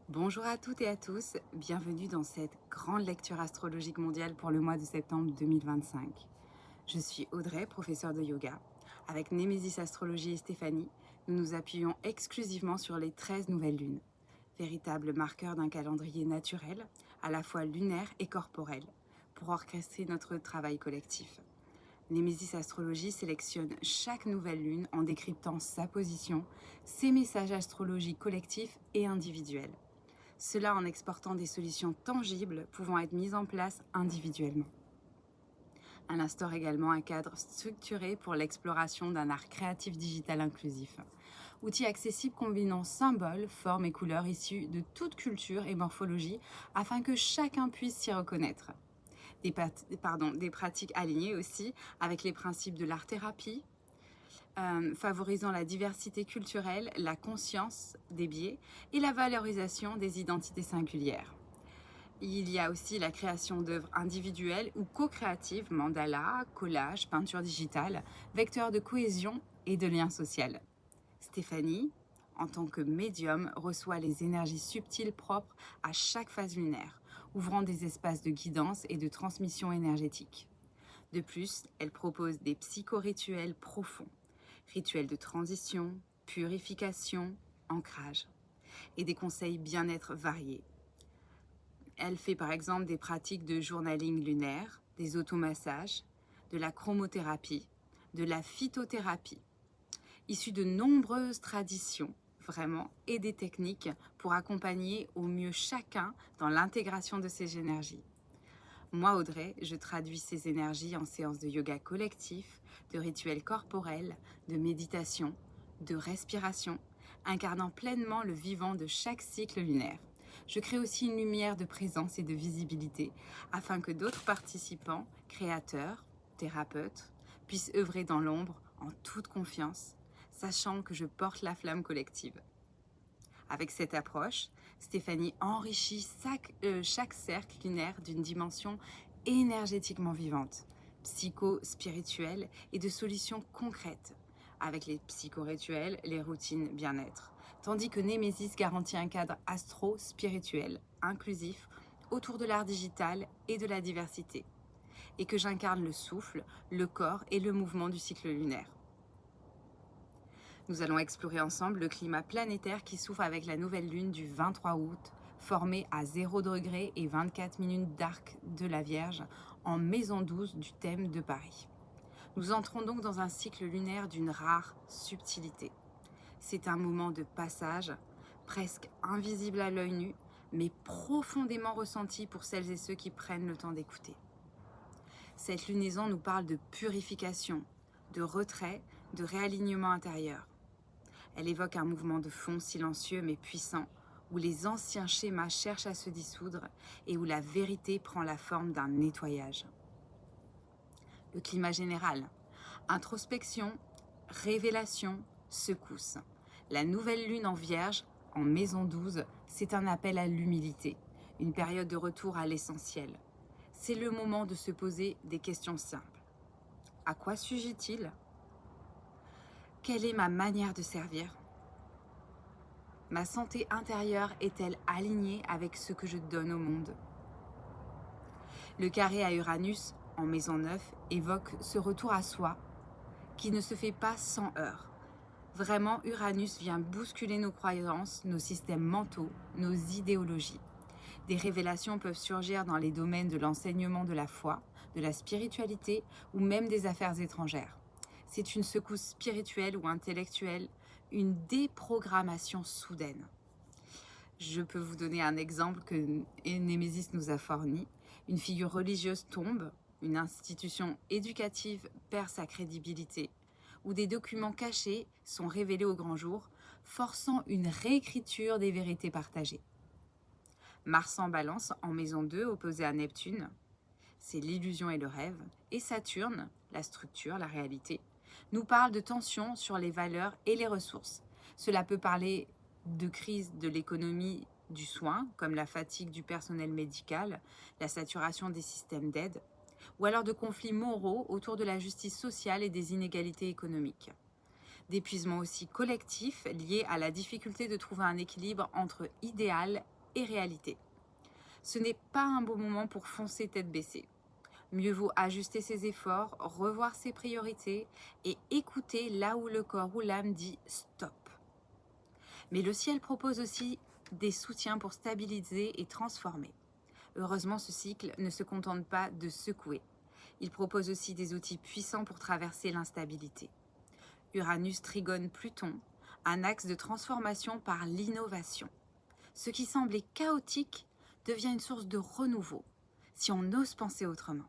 Bonjour à toutes et à tous, bienvenue dans cette grande lecture astrologique mondiale pour le mois de septembre 2025. Je suis Audrey, professeure de yoga. Avec Némésis Astrologie et Stéphanie, nous nous appuyons exclusivement sur les 13 nouvelles lunes, véritables marqueurs d'un calendrier naturel, à la fois lunaire et corporel, pour orchestrer notre travail collectif. Némésis Astrologie sélectionne chaque nouvelle lune en décryptant sa position, ses messages astrologiques collectifs et individuels. Cela en exportant des solutions tangibles pouvant être mises en place individuellement. Elle instaure également un cadre structuré pour l'exploration d'un art créatif digital inclusif. Outil accessible combinant symboles, formes et couleurs issus de toute culture et morphologie afin que chacun puisse s'y reconnaître. Des pratiques alignées aussi avec les principes de l'art-thérapie, favorisant la diversité culturelle, la conscience des biais et la valorisation des identités singulières. Il y a aussi la création d'œuvres individuelles ou co-créatives, mandala, collage, peinture digitale, vecteurs de cohésion et de lien social. Stéphanie, en tant que médium, reçoit les énergies subtiles propres à chaque phase lunaire, ouvrant des espaces de guidance et de transmission énergétique. De plus, elle propose des psychorituels profonds, rituels de transition, purification, ancrage, et des conseils bien-être variés. Elle fait par exemple des pratiques de journaling lunaire, des automassages, de la chromothérapie, de la phytothérapie, issues de nombreuses traditions, vraiment, et des techniques pour accompagner au mieux chacun dans l'intégration de ces énergies. Moi, Audrey, je traduis ces énergies en séances de yoga collectif, de rituels corporels, de méditation, de respiration, incarnant pleinement le vivant de chaque cycle lunaire. Je crée aussi une lumière de présence et de visibilité afin que d'autres participants, créateurs, thérapeutes, puissent œuvrer dans l'ombre en toute confiance, sachant que je porte la flamme collective. Avec cette approche, Stéphanie enrichit chaque cercle lunaire d'une dimension énergétiquement vivante, psycho-spirituelle et de solutions concrètes, avec les psychorituels, les routines bien-être. Tandis que Némésis garantit un cadre astro-spirituel, inclusif, autour de l'art digital et de la diversité, et que j'incarne le souffle, le corps et le mouvement du cycle lunaire. Nous allons explorer ensemble le climat planétaire qui s'ouvre avec la nouvelle lune du 23 août, formée à 0 degré et 24 minutes d'arc de la Vierge en maison 12 du thème de Paris. Nous entrons donc dans un cycle lunaire d'une rare subtilité. C'est un moment de passage, presque invisible à l'œil nu, mais profondément ressenti pour celles et ceux qui prennent le temps d'écouter. Cette lunaison nous parle de purification, de retrait, de réalignement intérieur. Elle évoque un mouvement de fond silencieux mais puissant, où les anciens schémas cherchent à se dissoudre et où la vérité prend la forme d'un nettoyage. Le climat général, introspection, révélation, secousse. La nouvelle lune en Vierge, en maison 12, c'est un appel à l'humilité, une période de retour à l'essentiel. C'est le moment de se poser des questions simples. À quoi suis-je? Quelle est ma manière de servir? Ma santé intérieure est-elle alignée avec ce que je donne au monde? Le carré à Uranus, en maison 9, évoque ce retour à soi qui ne se fait pas sans heurts. Vraiment, Uranus vient bousculer nos croyances, nos systèmes mentaux, nos idéologies. Des révélations peuvent surgir dans les domaines de l'enseignement de la foi, de la spiritualité ou même des affaires étrangères. C'est une secousse spirituelle ou intellectuelle, une déprogrammation soudaine. Je peux vous donner un exemple que Némésis nous a fourni. Une figure religieuse tombe, une institution éducative perd sa crédibilité, ou des documents cachés sont révélés au grand jour, forçant une réécriture des vérités partagées. Mars en Balance, en maison 2, opposé à Neptune, c'est l'illusion et le rêve, et Saturne, la structure, la réalité, nous parle de tensions sur les valeurs et les ressources. Cela peut parler de crise de l'économie du soin, comme la fatigue du personnel médical, la saturation des systèmes d'aide, ou alors de conflits moraux autour de la justice sociale et des inégalités économiques. D'épuisement aussi collectif lié à la difficulté de trouver un équilibre entre idéal et réalité. Ce n'est pas un bon moment pour foncer tête baissée. Mieux vaut ajuster ses efforts, revoir ses priorités et écouter là où le corps ou l'âme dit stop. Mais le ciel propose aussi des soutiens pour stabiliser et transformer. Heureusement, ce cycle ne se contente pas de secouer. Il propose aussi des outils puissants pour traverser l'instabilité. Uranus trigone Pluton, un axe de transformation par l'innovation. Ce qui semblait chaotique devient une source de renouveau, si on ose penser autrement.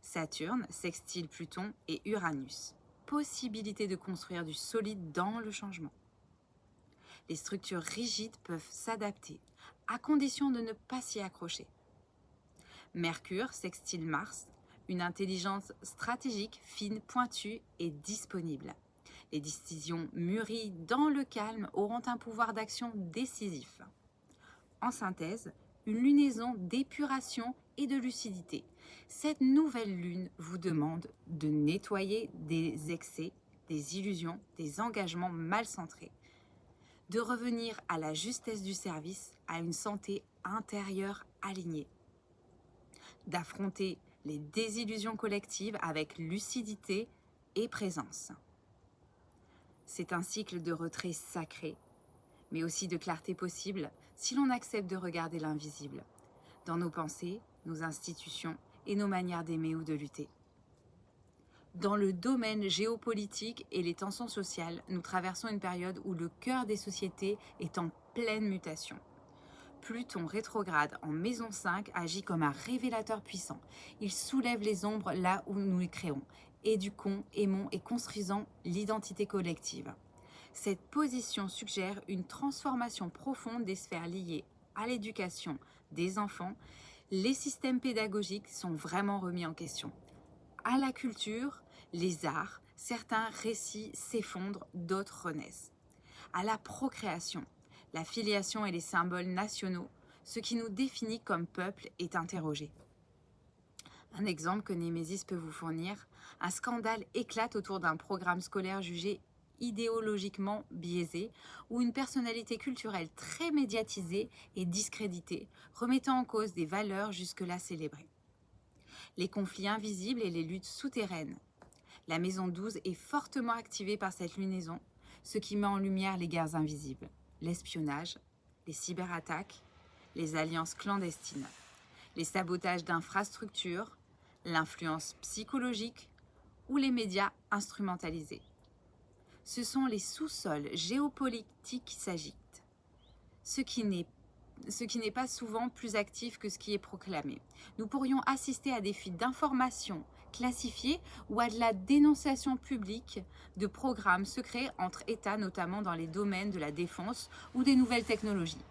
Saturne sextile Pluton et Uranus. Possibilité de construire du solide dans le changement. Les structures rigides peuvent s'adapter, à condition de ne pas s'y accrocher. Mercure sextile Mars, une intelligence stratégique fine, pointue et disponible. Les décisions mûries dans le calme auront un pouvoir d'action décisif. En synthèse, une lunaison d'épuration et de lucidité. Cette nouvelle lune vous demande de nettoyer des excès, des illusions, des engagements mal centrés, de revenir à la justesse du service, à une santé intérieure alignée, d'affronter les désillusions collectives avec lucidité et présence. C'est un cycle de retrait sacré, mais aussi de clarté possible si l'on accepte de regarder l'invisible, dans nos pensées, nos institutions et nos manières d'aimer ou de lutter. Dans le domaine géopolitique et les tensions sociales, nous traversons une période où le cœur des sociétés est en pleine mutation. Pluton rétrograde en maison 5 agit comme un révélateur puissant. Il soulève les ombres là où nous les créons, éduquons, aimons et construisons l'identité collective. Cette position suggère une transformation profonde des sphères liées à l'éducation des enfants. Les systèmes pédagogiques sont vraiment remis en question. À la culture, les arts, certains récits s'effondrent, d'autres renaissent. À la procréation, la filiation et les symboles nationaux, ce qui nous définit comme peuple, est interrogé. Un exemple que Némésis peut vous fournir, un scandale éclate autour d'un programme scolaire jugé idéologiquement biaisé, ou une personnalité culturelle très médiatisée et discréditée, remettant en cause des valeurs jusque-là célébrées. Les conflits invisibles et les luttes souterraines. La maison 12 est fortement activée par cette lunaison, ce qui met en lumière les guerres invisibles, l'espionnage, les cyberattaques, les alliances clandestines, les sabotages d'infrastructures, l'influence psychologique ou les médias instrumentalisés. Ce sont les sous-sols géopolitiques qui s'agitent, ce qui n'est pas souvent plus actif que ce qui est proclamé. Nous pourrions assister à des fuites d'informations classifiées ou à de la dénonciation publique de programmes secrets entre États, notamment dans les domaines de la défense ou des nouvelles technologies.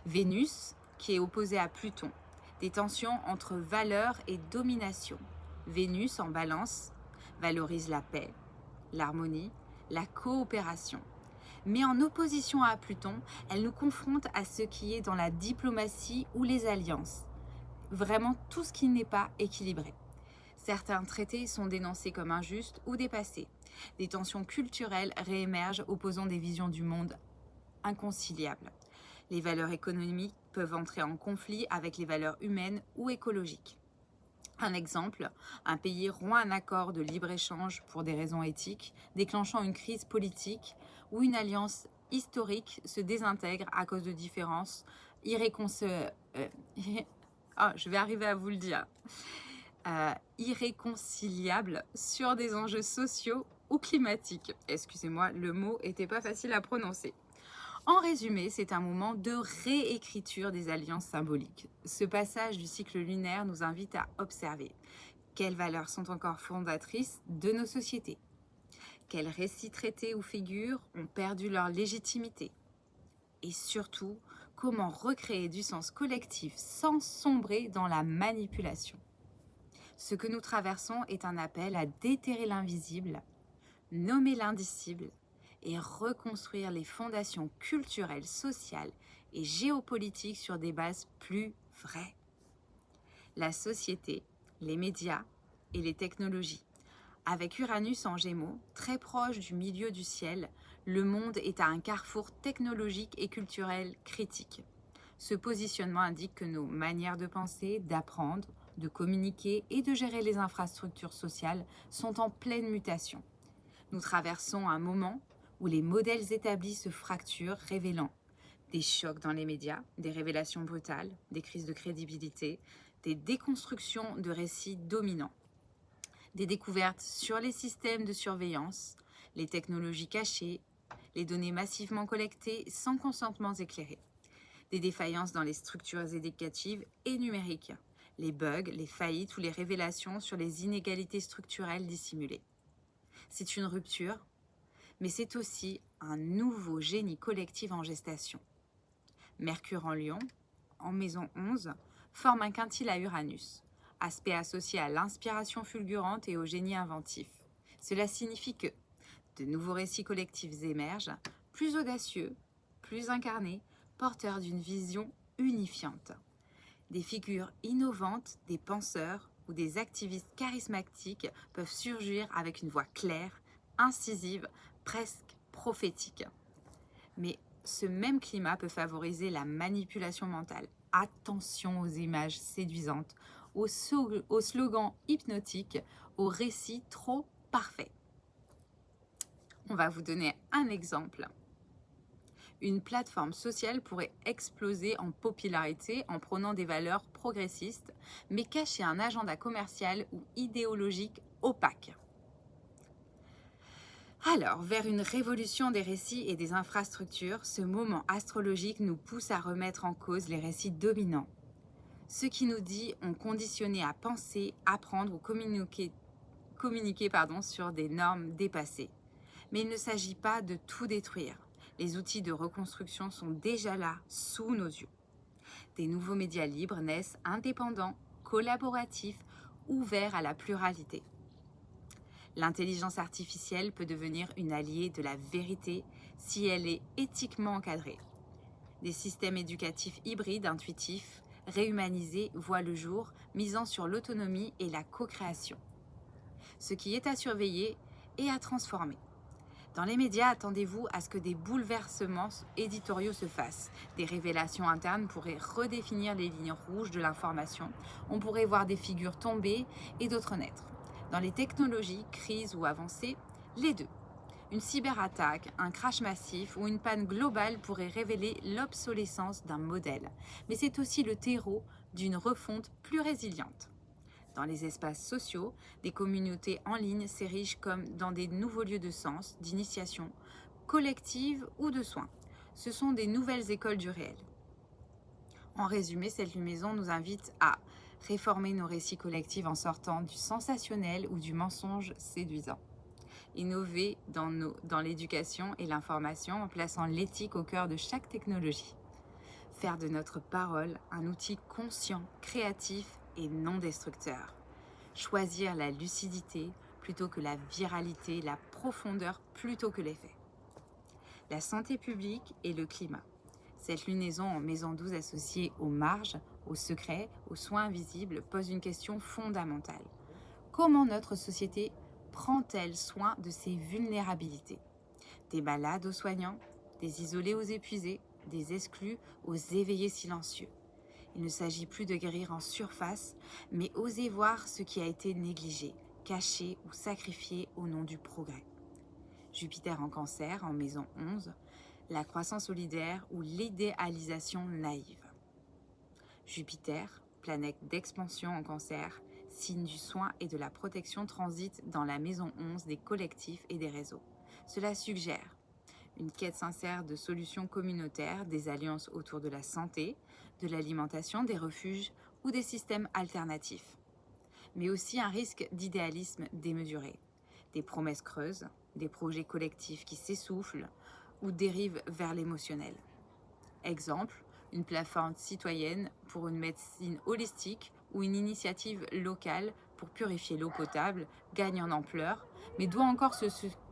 Vénus, qui est opposée à Pluton, des tensions entre valeur et domination. Vénus, en balance, valorise la paix, l'harmonie, la coopération. Mais en opposition à Pluton, elle nous confronte à ce qui est dans la diplomatie ou les alliances. Vraiment tout ce qui n'est pas équilibré. Certains traités sont dénoncés comme injustes ou dépassés. Des tensions culturelles réémergent opposant des visions du monde inconciliables. Les valeurs économiques peuvent entrer en conflit avec les valeurs humaines ou écologiques. Un exemple, un pays rompt un accord de libre-échange pour des raisons éthiques, déclenchant une crise politique, ou une alliance historique se désintègre à cause de différences irréconciliables sur des enjeux sociaux ou climatiques. Excusez-moi, le mot n'était pas facile à prononcer. En résumé, c'est un moment de réécriture des alliances symboliques. Ce passage du cycle lunaire nous invite à observer quelles valeurs sont encore fondatrices de nos sociétés, quels récits, traités ou figures ont perdu leur légitimité, et surtout, comment recréer du sens collectif sans sombrer dans la manipulation. Ce que nous traversons est un appel à déterrer l'invisible, nommer l'indicible, et reconstruire les fondations culturelles, sociales et géopolitiques sur des bases plus vraies. La société, les médias et les technologies. Avec Uranus en Gémeaux, très proche du milieu du ciel, le monde est à un carrefour technologique et culturel critique. Ce positionnement indique que nos manières de penser, d'apprendre, de communiquer et de gérer les infrastructures sociales sont en pleine mutation. Nous traversons un moment où les modèles établis se fracturent, révélant des chocs dans les médias, des révélations brutales, des crises de crédibilité, des déconstructions de récits dominants, des découvertes sur les systèmes de surveillance, les technologies cachées, les données massivement collectées sans consentement éclairé, des défaillances dans les structures éducatives et numériques, les bugs, les faillites ou les révélations sur les inégalités structurelles dissimulées. C'est une rupture, mais c'est aussi un nouveau génie collectif en gestation. Mercure en Lion, en maison 11, forme un quintile à Uranus, aspect associé à l'inspiration fulgurante et au génie inventif. Cela signifie que de nouveaux récits collectifs émergent, plus audacieux, plus incarnés, porteurs d'une vision unifiante. Des figures innovantes, des penseurs ou des activistes charismatiques peuvent surgir avec une voix claire, incisive, presque prophétique. Mais ce même climat peut favoriser la manipulation mentale. Attention aux images séduisantes, aux slogans hypnotiques, aux récits trop parfaits. On va vous donner un exemple. Une plateforme sociale pourrait exploser en popularité en prônant des valeurs progressistes, mais cacher un agenda commercial ou idéologique opaque. Alors, vers une révolution des récits et des infrastructures, ce moment astrologique nous pousse à remettre en cause les récits dominants. Ceux qui nous disent ont conditionné à penser, apprendre ou communiquer sur des normes dépassées. Mais il ne s'agit pas de tout détruire. Les outils de reconstruction sont déjà là, sous nos yeux. Des nouveaux médias libres naissent, indépendants, collaboratifs, ouverts à la pluralité. L'intelligence artificielle peut devenir une alliée de la vérité si elle est éthiquement encadrée. Des systèmes éducatifs hybrides, intuitifs, réhumanisés voient le jour, misant sur l'autonomie et la co-création. Ce qui est à surveiller et à transformer. Dans les médias, attendez-vous à ce que des bouleversements éditoriaux se fassent. Des révélations internes pourraient redéfinir les lignes rouges de l'information. On pourrait voir des figures tomber et d'autres naître. Dans les technologies, crises ou avancées, les deux. Une cyberattaque, un crash massif ou une panne globale pourrait révéler l'obsolescence d'un modèle. Mais c'est aussi le terreau d'une refonte plus résiliente. Dans les espaces sociaux, des communautés en ligne s'érigent comme dans des nouveaux lieux de sens, d'initiation, collective ou de soins. Ce sont des nouvelles écoles du réel. En résumé, cette lunaison nous invite à réformer nos récits collectifs en sortant du sensationnel ou du mensonge séduisant. Innover dans l'éducation et l'information en plaçant l'éthique au cœur de chaque technologie. Faire de notre parole un outil conscient, créatif et non destructeur. Choisir la lucidité plutôt que la viralité, la profondeur plutôt que l'effet. La santé publique et le climat. Cette lunaison en maison 12 associée aux marges, aux secrets, aux soins invisibles pose une question fondamentale. Comment notre société prend-elle soin de ses vulnérabilités? Des malades aux soignants, des isolés aux épuisés, des exclus aux éveillés silencieux. Il ne s'agit plus de guérir en surface, mais oser voir ce qui a été négligé, caché ou sacrifié au nom du progrès. Jupiter en Cancer, en maison 11, la croissance solidaire ou l'idéalisation naïve. Jupiter, planète d'expansion en Cancer, signe du soin et de la protection, transite dans la maison 11 des collectifs et des réseaux. Cela suggère une quête sincère de solutions communautaires, des alliances autour de la santé, de l'alimentation, des refuges ou des systèmes alternatifs. Mais aussi un risque d'idéalisme démesuré, des promesses creuses, des projets collectifs qui s'essoufflent ou dérivent vers l'émotionnel. Exemple, une plateforme citoyenne pour une médecine holistique ou une initiative locale pour purifier l'eau potable gagne en ampleur, mais doit encore se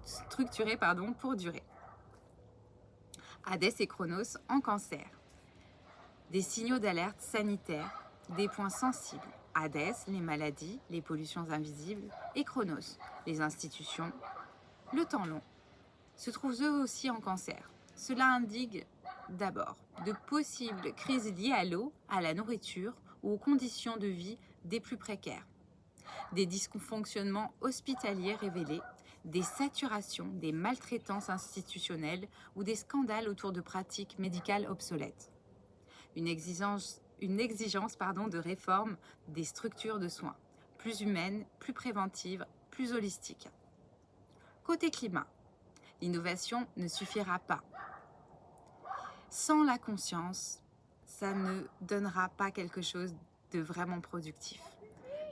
structurer pour durer. Hadès et Chronos en Cancer. Des signaux d'alerte sanitaire, des points sensibles. Hadès, les maladies, les pollutions invisibles, et Chronos, les institutions, le temps long, se trouvent eux aussi en Cancer. Cela indique D'abord, de possibles crises liées à l'eau, à la nourriture ou aux conditions de vie des plus précaires. Des dysfonctionnements hospitaliers révélés, des saturations, des maltraitances institutionnelles ou des scandales autour de pratiques médicales obsolètes. Une exigence de réforme des structures de soins, plus humaines, plus préventives, plus holistiques. Côté climat, l'innovation ne suffira pas. Sans la conscience, ça ne donnera pas quelque chose de vraiment productif.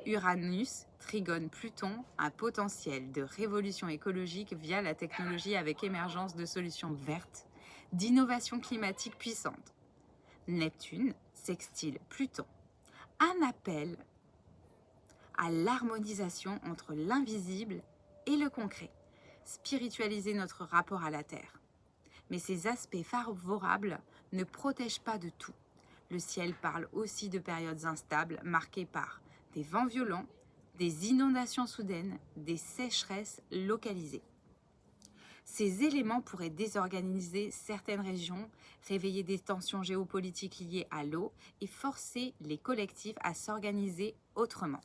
Uranus, Trigone, Pluton, un potentiel de révolution écologique via la technologie avec émergence de solutions vertes, d'innovation climatique puissante. Neptune, sextile, Pluton, un appel à l'harmonisation entre l'invisible et le concret, spiritualiser notre rapport à la Terre. Mais ces aspects favorables ne protègent pas de tout. Le ciel parle aussi de périodes instables marquées par des vents violents, des inondations soudaines, des sécheresses localisées. Ces éléments pourraient désorganiser certaines régions, réveiller des tensions géopolitiques liées à l'eau et forcer les collectifs à s'organiser autrement.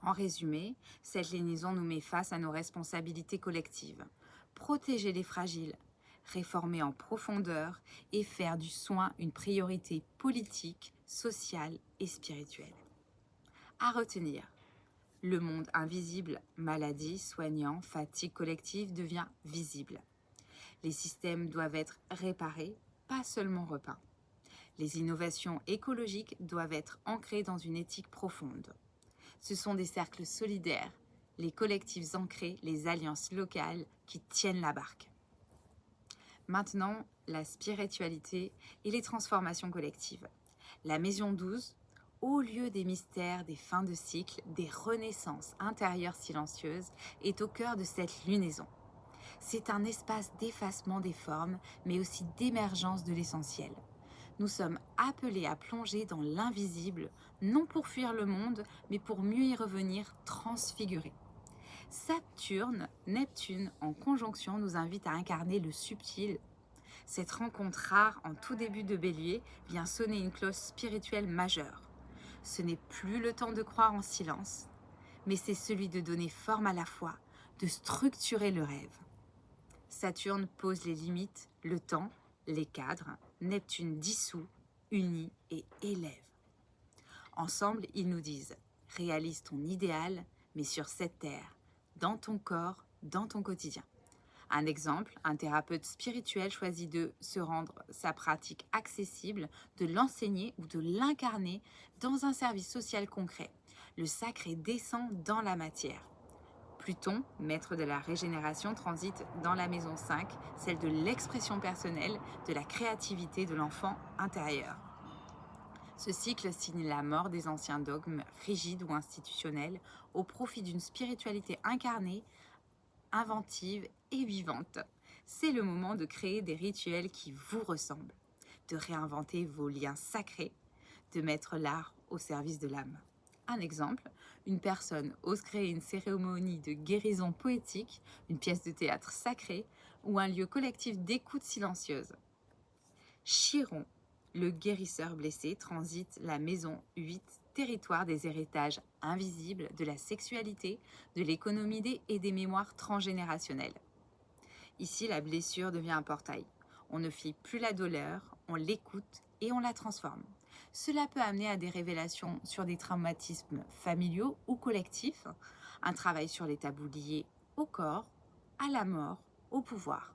En résumé, cette liaison nous met face à nos responsabilités collectives. Protéger les fragiles, réformer en profondeur et faire du soin une priorité politique, sociale et spirituelle. À retenir, le monde invisible, maladie, soignant, fatigue collective devient visible. Les systèmes doivent être réparés, pas seulement repeints. Les innovations écologiques doivent être ancrées dans une éthique profonde. Ce sont des cercles solidaires, les collectifs ancrés, les alliances locales qui tiennent la barque. Maintenant, la spiritualité et les transformations collectives. La Maison 12, haut lieu des mystères, des fins de cycle, des renaissances intérieures silencieuses, est au cœur de cette lunaison. C'est un espace d'effacement des formes, mais aussi d'émergence de l'essentiel. Nous sommes appelés à plonger dans l'invisible, non pour fuir le monde, mais pour mieux y revenir transfigurés. Saturne, Neptune en conjonction nous invite à incarner le subtil. Cette rencontre rare en tout début de Bélier vient sonner une cloche spirituelle majeure. Ce n'est plus le temps de croire en silence, mais c'est celui de donner forme à la foi, de structurer le rêve. Saturne pose les limites, le temps, les cadres. Neptune dissout, unit et élève. Ensemble, ils nous disent « Réalise ton idéal, mais sur cette terre, dans ton corps, dans ton quotidien. » Un exemple, un thérapeute spirituel choisit de se rendre sa pratique accessible, de l'enseigner ou de l'incarner dans un service social concret. Le sacré descend dans la matière. Pluton, maître de la régénération, transite dans la maison 5, celle de l'expression personnelle, de la créativité de l'enfant intérieur. Ce cycle signe la mort des anciens dogmes rigides ou institutionnels au profit d'une spiritualité incarnée, inventive et vivante. C'est le moment de créer des rituels qui vous ressemblent, de réinventer vos liens sacrés, de mettre l'art au service de l'âme. Un exemple, une personne ose créer une cérémonie de guérison poétique, une pièce de théâtre sacrée ou un lieu collectif d'écoute silencieuse. Chiron, le guérisseur blessé, transite la maison 8, territoire des héritages invisibles, de la sexualité, de l'économie et des mémoires transgénérationnelles. Ici, la blessure devient un portail. On ne fuit plus la douleur, on l'écoute et on la transforme. Cela peut amener à des révélations sur des traumatismes familiaux ou collectifs, un travail sur les tabous liés au corps, à la mort, au pouvoir.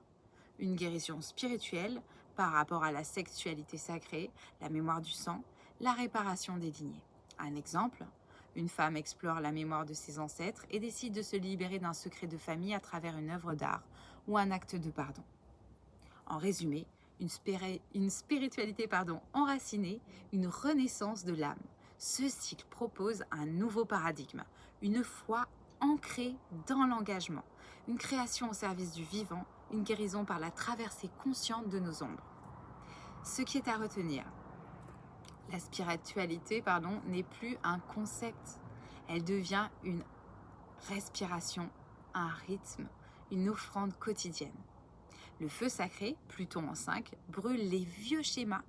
Une guérison spirituelle par rapport à la sexualité sacrée, la mémoire du sang, la réparation des lignées. Un exemple, une femme explore la mémoire de ses ancêtres et décide de se libérer d'un secret de famille à travers une œuvre d'art ou un acte de pardon. En résumé, une spiritualité enracinée, une renaissance de l'âme. Ce cycle propose un nouveau paradigme, une foi ancrée dans l'engagement, une création au service du vivant, une guérison par la traversée consciente de nos ombres. Ce qui est à retenir, la spiritualité n'est plus un concept, elle devient une respiration, un rythme, une offrande quotidienne. Le feu sacré, Pluton en 5, brûle les vieux schémas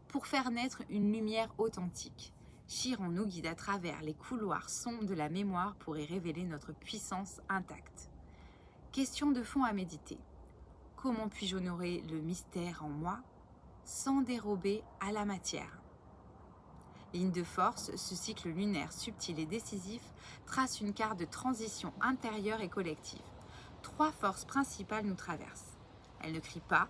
pour faire naître une lumière authentique. Chiron nous guide à travers les couloirs sombres de la mémoire pour y révéler notre puissance intacte. Question de fond à méditer. Comment puis-je honorer le mystère en moi sans dérober à la matière? Ligne de force, ce cycle lunaire subtil et décisif trace une carte de transition intérieure et collective. 3 forces principales nous traversent. Elles ne crient pas,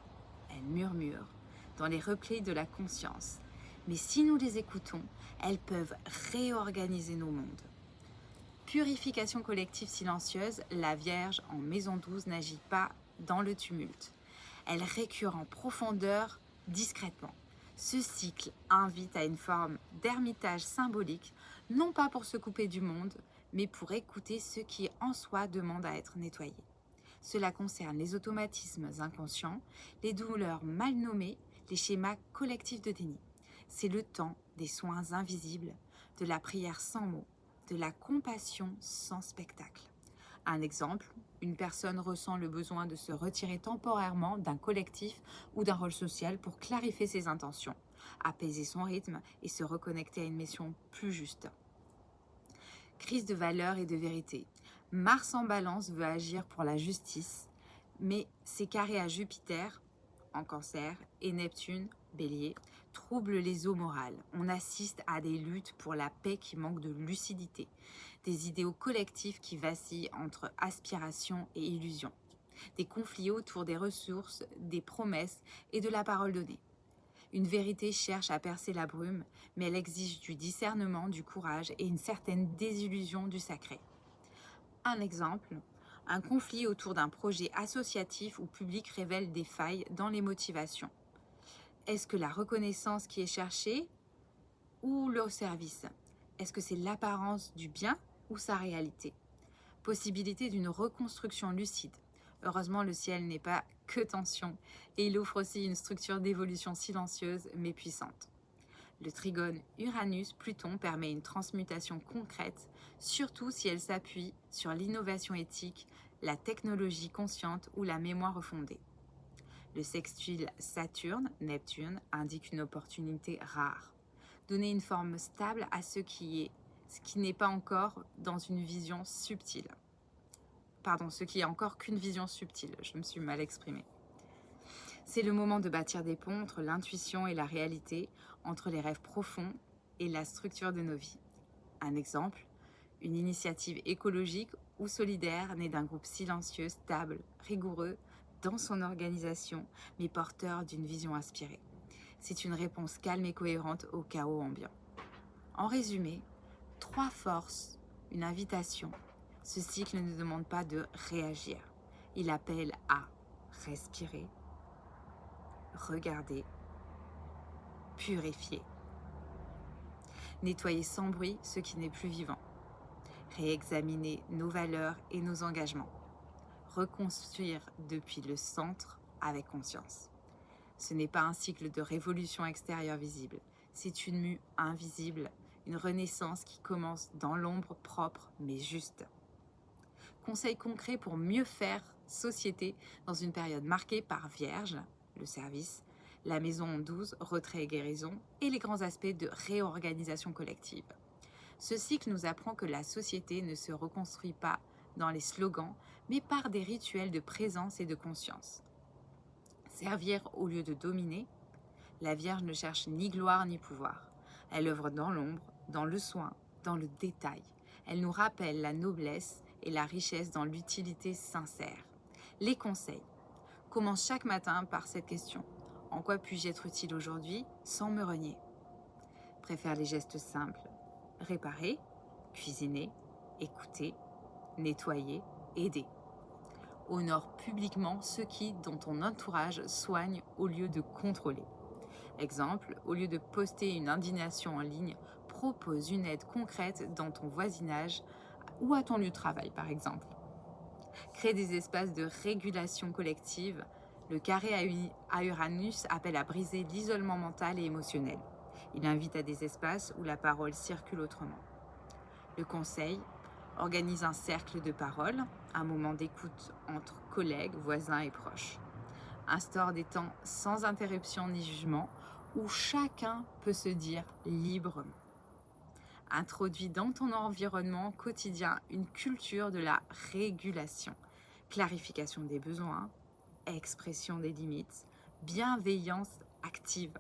elles murmurent dans les replis de la conscience. Mais si nous les écoutons, elles peuvent réorganiser nos mondes. Purification collective silencieuse, la Vierge en maison 12 n'agit pas dans le tumulte. Elle récure en profondeur, discrètement. Ce cycle invite à une forme d'ermitage symbolique, non pas pour se couper du monde, mais pour écouter ce qui en soi demande à être nettoyé. Cela concerne les automatismes inconscients, les douleurs mal nommées, les schémas collectifs de déni. C'est le temps des soins invisibles, de la prière sans mots, de la compassion sans spectacle. Un exemple, une personne ressent le besoin de se retirer temporairement d'un collectif ou d'un rôle social pour clarifier ses intentions, apaiser son rythme et se reconnecter à une mission plus juste. Crise de valeur et de vérité. Mars en Balance veut agir pour la justice, mais ses carrés à Jupiter en Cancer et Neptune, Bélier, troublent les eaux morales. On assiste à des luttes pour la paix qui manquent de lucidité, des idéaux collectifs qui vacillent entre aspiration et illusion, des conflits autour des ressources, des promesses et de la parole donnée. Une vérité cherche à percer la brume, mais elle exige du discernement, du courage et une certaine désillusion du sacré. Un exemple, un conflit autour d'un projet associatif ou public révèle des failles dans les motivations. Est-ce que la reconnaissance qui est cherchée ou le service? Est-ce que c'est l'apparence du bien ou sa réalité? Possibilité d'une reconstruction lucide. Heureusement, le ciel n'est pas que tension et il offre aussi une structure d'évolution silencieuse mais puissante. Le trigone Uranus-Pluton permet une transmutation concrète, surtout si elle s'appuie sur l'innovation éthique, la technologie consciente ou la mémoire refondée. Le sextile Saturne-Neptune indique une opportunité rare. Donner une forme stable à ce qui n'est pas encore dans une vision subtile. Ce qui est encore qu'une vision subtile, je me suis mal exprimée. C'est le moment de bâtir des ponts entre l'intuition et la réalité, entre les rêves profonds et la structure de nos vies. Un exemple, une initiative écologique ou solidaire née d'un groupe silencieux, stable, rigoureux dans son organisation, mais porteur d'une vision inspirée. C'est une réponse calme et cohérente au chaos ambiant. En résumé, 3 forces, une invitation. Ce cycle ne demande pas de réagir. Il appelle à respirer, regarder, purifier. Nettoyer sans bruit ce qui n'est plus vivant. Réexaminer nos valeurs et nos engagements. Reconstruire depuis le centre avec conscience. Ce n'est pas un cycle de révolution extérieure visible. C'est une mue invisible, une renaissance qui commence dans l'ombre propre mais juste. Conseils concrets pour mieux faire société dans une période marquée par Vierge, le service, la maison 12, retrait et guérison, et les grands aspects de réorganisation collective. Ce cycle nous apprend que la société ne se reconstruit pas dans les slogans, mais par des rituels de présence et de conscience. Servir au lieu de dominer, la Vierge ne cherche ni gloire ni pouvoir. Elle œuvre dans l'ombre, dans le soin, dans le détail. Elle nous rappelle la noblesse et la richesse dans l'utilité sincère. Les conseils. Commence chaque matin par cette question. En quoi puis-je être utile aujourd'hui sans me renier? Préfère les gestes simples. Réparer, cuisiner, écouter, nettoyer, aider. Honore publiquement ceux qui, dans ton entourage, soignent au lieu de contrôler. Exemple, au lieu de poster une indignation en ligne, propose une aide concrète dans ton voisinage ou à ton lieu de travail, par exemple. Crée des espaces de régulation collective. Le carré à Uranus appelle à briser l'isolement mental et émotionnel. Il invite à des espaces où la parole circule autrement. Le conseil, organise un cercle de parole, un moment d'écoute entre collègues, voisins et proches. Instaure des temps sans interruption ni jugement où chacun peut se dire librement. Introduis dans ton environnement quotidien une culture de la régulation, clarification des besoins, expression des limites, bienveillance active.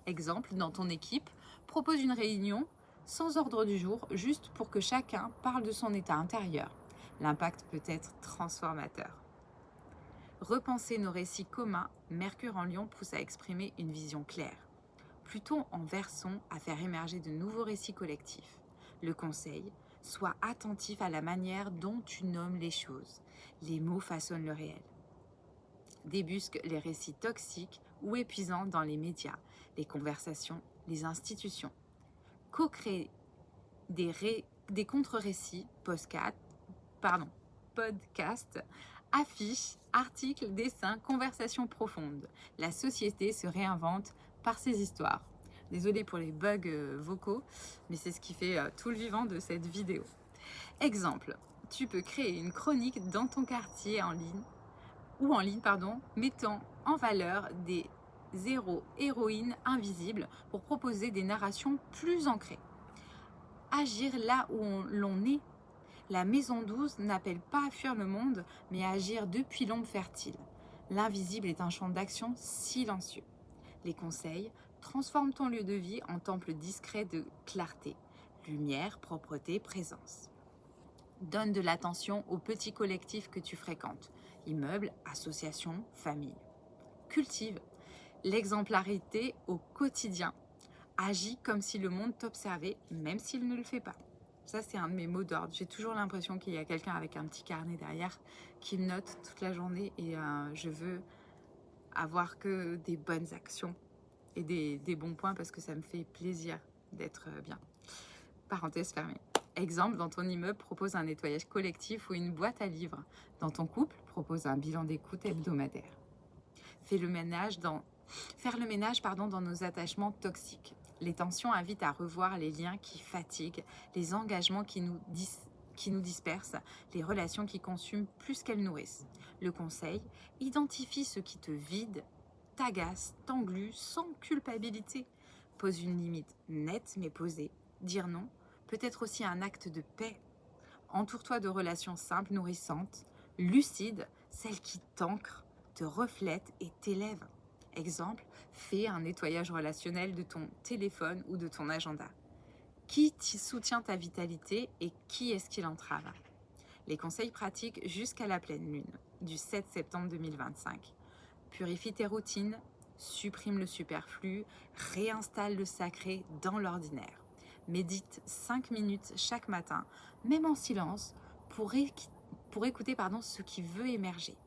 Exemple, dans ton équipe, propose une réunion sans ordre du jour, juste pour que chacun parle de son état intérieur. L'impact peut être transformateur. Repenser nos récits communs, Mercure en Lion pousse à exprimer une vision claire. Pluton en Verseau à faire émerger de nouveaux récits collectifs. Le conseil, sois attentif à la manière dont tu nommes les choses. Les mots façonnent le réel. Débusque les récits toxiques ou épuisants dans les médias, les conversations, les institutions. Co-crée des contre-récits, podcasts, affiches, articles, dessins, conversations profondes. La société se réinvente par ces histoires. Désolée pour les bugs vocaux, mais c'est ce qui fait tout le vivant de cette vidéo. Exemple, tu peux créer une chronique dans ton quartier en ligne, mettant en valeur des héros-héroïnes invisibles pour proposer des narrations plus ancrées. Agir là où l'on est. La maison 12 n'appelle pas à fuir le monde, mais à agir depuis l'ombre fertile. L'invisible est un champ d'action silencieux. Les conseils, transforme ton lieu de vie en temple discret de clarté, lumière, propreté, présence. Donne de l'attention aux petits collectifs que tu fréquentes, immeubles, associations, familles. Cultive l'exemplarité au quotidien. Agis comme si le monde t'observait, même s'il ne le fait pas. Ça, c'est un de mes mots d'ordre. J'ai toujours l'impression qu'il y a quelqu'un avec un petit carnet derrière qui note toute la journée et je veux avoir que des bonnes actions et des bons points parce que ça me fait plaisir d'être bien. Parenthèse fermée. Exemple, dans ton immeuble, propose un nettoyage collectif ou une boîte à livres. Dans ton couple, propose un bilan d'écoute hebdomadaire. Faire le ménage dans nos attachements toxiques. Les tensions invitent à revoir les liens qui fatiguent, les engagements qui nous dispersent, les relations qui consument plus qu'elles nourrissent. Le conseil, identifie ce qui te vide, t'agace, t'englue sans culpabilité. Pose une limite nette mais posée. Dire non peut être aussi un acte de paix. Entoure-toi de relations simples, nourrissantes, lucides, celles qui t'ancrent, te reflètent et t'élèvent. Exemple, fais un nettoyage relationnel de ton téléphone ou de ton agenda. Qui soutient ta vitalité et qui est-ce qui l'entrave? Les conseils pratiques jusqu'à la pleine lune du 7 septembre 2025. Purifie tes routines, supprime le superflu, réinstalle le sacré dans l'ordinaire. Médite 5 minutes chaque matin, même en silence, pour écouter ce qui veut émerger.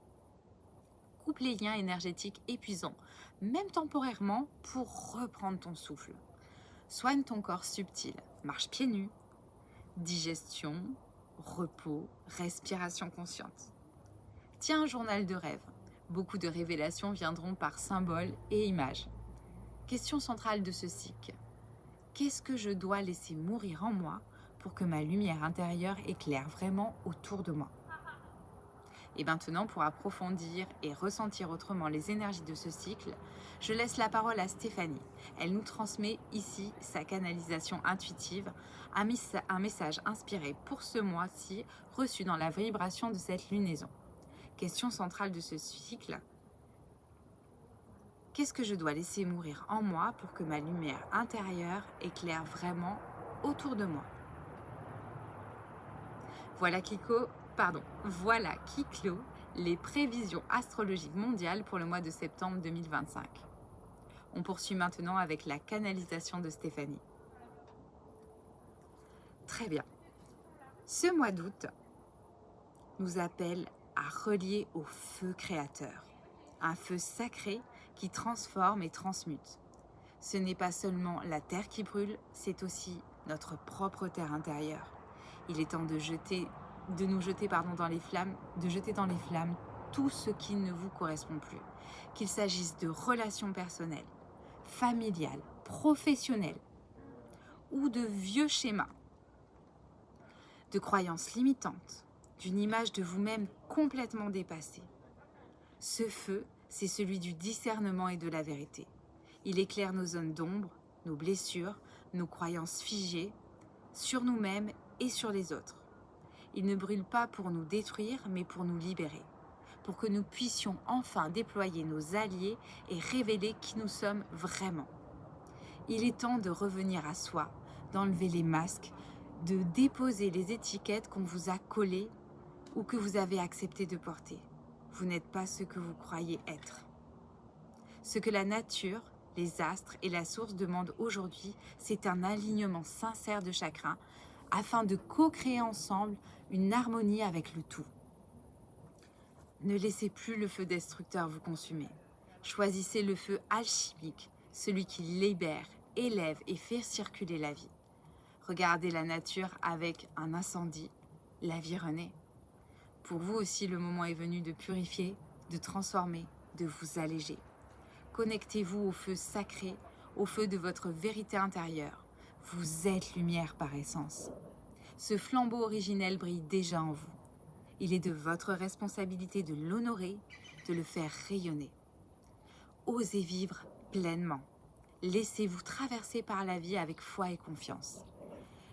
Coupe les liens énergétiques épuisants, même temporairement, pour reprendre ton souffle. Soigne ton corps subtil, marche pieds nus, digestion, repos, respiration consciente. Tiens un journal de rêve. Beaucoup de révélations viendront par symboles et images. Question centrale de ce cycle. Qu'est-ce que je dois laisser mourir en moi pour que ma lumière intérieure éclaire vraiment autour de moi? Et maintenant, pour approfondir et ressentir autrement les énergies de ce cycle, je laisse la parole à Stéphanie. Elle nous transmet ici sa canalisation intuitive, un message inspiré pour ce mois-ci, reçu dans la vibration de cette lunaison. Question centrale de ce cycle. Qu'est-ce que je dois laisser mourir en moi pour que ma lumière intérieure éclaire vraiment autour de moi? Voilà qui clôt les prévisions astrologiques mondiales pour le mois de septembre 2025. On poursuit maintenant avec la canalisation de Stéphanie. Très bien. Ce mois d'août nous appelle à relier au feu créateur, un feu sacré qui transforme et transmute. Ce n'est pas seulement la terre qui brûle, c'est aussi notre propre terre intérieure. Il est temps de jeter dans les flammes tout ce qui ne vous correspond plus. Qu'il s'agisse de relations personnelles, familiales, professionnelles ou de vieux schémas, de croyances limitantes, d'une image de vous-même complètement dépassée. Ce feu, c'est celui du discernement et de la vérité. Il éclaire nos zones d'ombre, nos blessures, nos croyances figées, sur nous-mêmes et sur les autres. Il ne brûle pas pour nous détruire, mais pour nous libérer, pour que nous puissions enfin déployer nos alliés et révéler qui nous sommes vraiment. Il est temps de revenir à soi, d'enlever les masques, de déposer les étiquettes qu'on vous a collées ou que vous avez accepté de porter. Vous n'êtes pas ce que vous croyez être. Ce que la nature, les astres et la source demandent aujourd'hui, c'est un alignement sincère de chakras afin de co-créer ensemble une harmonie avec le tout. Ne laissez plus le feu destructeur vous consumer. Choisissez le feu alchimique, celui qui libère, élève et fait circuler la vie. Regardez la nature avec un incendie, la vie renaît. Pour vous aussi, le moment est venu de purifier, de transformer, de vous alléger. Connectez-vous au feu sacré, au feu de votre vérité intérieure. Vous êtes lumière par essence. Ce flambeau originel brille déjà en vous. Il est de votre responsabilité de l'honorer, de le faire rayonner. Osez vivre pleinement. Laissez-vous traverser par la vie avec foi et confiance.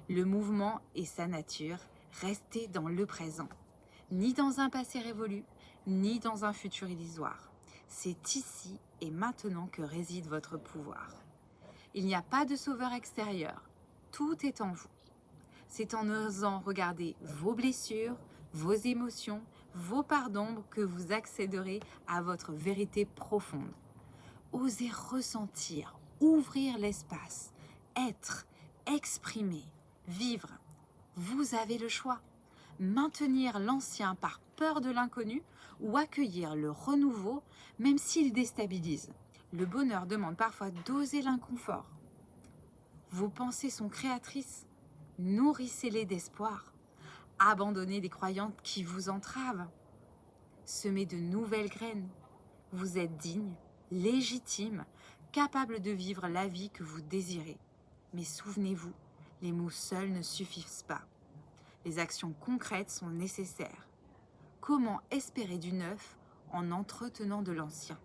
Le mouvement est sa nature, restez dans le présent. Ni dans un passé révolu, ni dans un futur illusoire. C'est ici et maintenant que réside votre pouvoir. Il n'y a pas de sauveur extérieur, tout est en vous. C'est en osant regarder vos blessures, vos émotions, vos parts d'ombre que vous accéderez à votre vérité profonde. Osez ressentir, ouvrir l'espace, être, exprimer, vivre. Vous avez le choix. Maintenir l'ancien par peur de l'inconnu ou accueillir le renouveau même s'il déstabilise. Le bonheur demande parfois d'oser l'inconfort. Vos pensées sont créatrices. Nourrissez-les d'espoir. Abandonnez les croyances qui vous entravent. Semez de nouvelles graines. Vous êtes digne, légitime, capable de vivre la vie que vous désirez. Mais souvenez-vous, les mots seuls ne suffisent pas. Les actions concrètes sont nécessaires. Comment espérer du neuf en entretenant de l'ancien?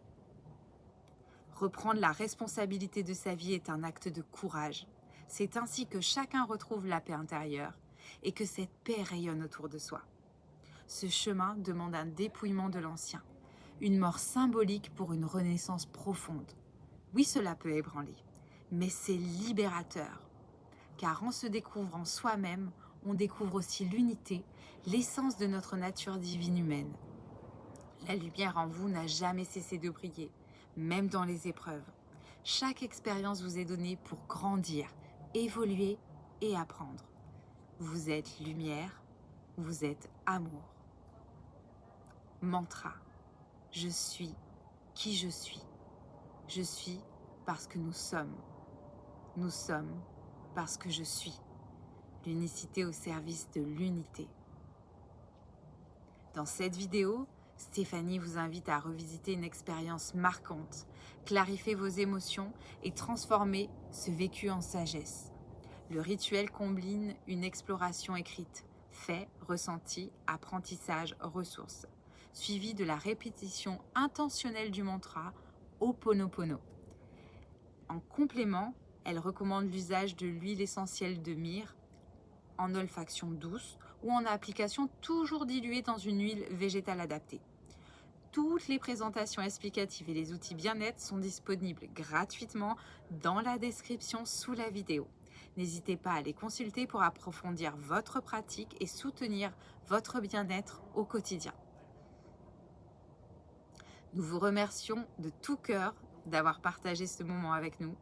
Reprendre la responsabilité de sa vie est un acte de courage. C'est ainsi que chacun retrouve la paix intérieure et que cette paix rayonne autour de soi. Ce chemin demande un dépouillement de l'ancien, une mort symbolique pour une renaissance profonde. Oui, cela peut ébranler, mais c'est libérateur. Car en se découvrant soi-même, on découvre aussi l'unité, l'essence de notre nature divine humaine. La lumière en vous n'a jamais cessé de briller, même dans les épreuves. Chaque expérience vous est donnée pour grandir, évoluer et apprendre. Vous êtes lumière, vous êtes amour. Mantra. Je suis qui je suis. Je suis parce que nous sommes. Nous sommes parce que je suis. L'unicité au service de l'unité. Dans cette vidéo, Stéphanie vous invite à revisiter une expérience marquante, clarifier vos émotions et transformer ce vécu en sagesse. Le rituel combine une exploration écrite, fait, ressenti, apprentissage, ressources, suivi de la répétition intentionnelle du mantra Ho'oponopono. En complément, elle recommande l'usage de l'huile essentielle de myrrhe en olfaction douce ou en application toujours diluée dans une huile végétale adaptée. Toutes les présentations explicatives et les outils bien-être sont disponibles gratuitement dans la description sous la vidéo. N'hésitez pas à les consulter pour approfondir votre pratique et soutenir votre bien-être au quotidien. Nous vous remercions de tout cœur d'avoir partagé ce moment avec nous,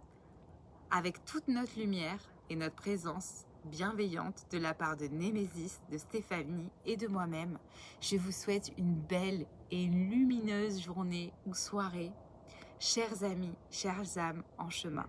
avec toute notre lumière et notre présence bienveillante de la part de Némésis, de Stéphanie et de moi-même. Je vous souhaite une belle et une lumineuse journée ou soirée. Chers amis, chères âmes en chemin.